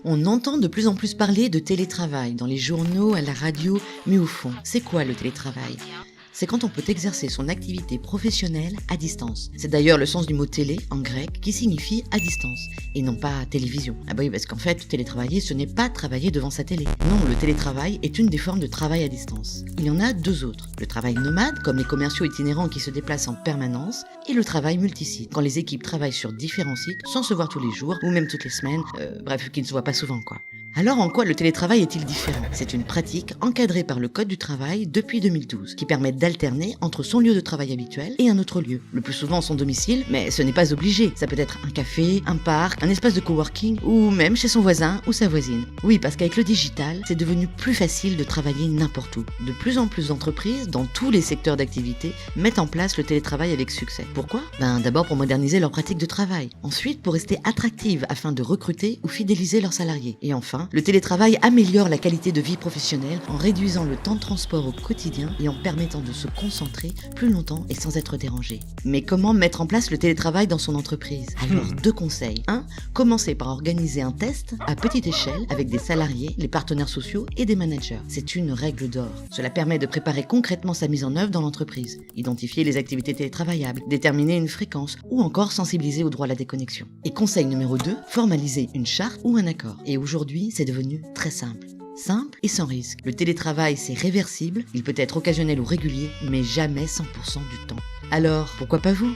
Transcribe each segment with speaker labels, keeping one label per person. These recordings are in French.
Speaker 1: On entend de plus en plus parler de télétravail dans les journaux, à la radio, mais au fond, c'est quoi le télétravail ? C'est quand on peut exercer son activité professionnelle à distance. C'est d'ailleurs le sens du mot télé, en grec, qui signifie à distance, et non pas télévision. Ah bah oui, parce qu'en fait, télétravailler, ce n'est pas travailler devant sa télé. Non, le télétravail est une des formes de travail à distance. Il y en a deux autres. Le travail nomade, comme les commerciaux itinérants qui se déplacent en permanence, et le travail multisite, quand les équipes travaillent sur différents sites, sans se voir tous les jours, ou même toutes les semaines, bref, qui ne se voient pas souvent, quoi. Alors en quoi le télétravail est-il différent ? C'est une pratique encadrée par le Code du travail depuis 2012, qui permet d'alterner entre son lieu de travail habituel et un autre lieu. Le plus souvent son domicile, mais ce n'est pas obligé. Ça peut être un café, un parc, un espace de coworking, ou même chez son voisin ou sa voisine. Oui, parce qu'avec le digital, c'est devenu plus facile de travailler n'importe où. De plus en plus d'entreprises, dans tous les secteurs d'activité, mettent en place le télétravail avec succès. Pourquoi ? D'abord pour moderniser leurs pratiques de travail. Ensuite, pour rester attractives afin de recruter ou fidéliser leurs salariés. Et enfin, le télétravail améliore la qualité de vie professionnelle en réduisant le temps de transport au quotidien et en permettant de se concentrer plus longtemps et sans être dérangé. Mais comment mettre en place le télétravail dans son entreprise ? Alors, 2 conseils. 1. Commencez par organiser un test à petite échelle avec des salariés, les partenaires sociaux et des managers. C'est une règle d'or. Cela permet de préparer concrètement sa mise en œuvre dans l'entreprise, identifier les activités télétravaillables, déterminer une fréquence ou encore sensibiliser au droit à la déconnexion. Et conseil numéro 2, formaliser une charte ou un accord. Et aujourd'hui, c'est devenu très simple. Simple et sans risque. Le télétravail, c'est réversible, il peut être occasionnel ou régulier, mais jamais 100% du temps. Alors, pourquoi pas vous ?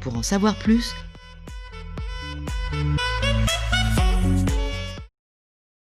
Speaker 1: Pour en savoir plus,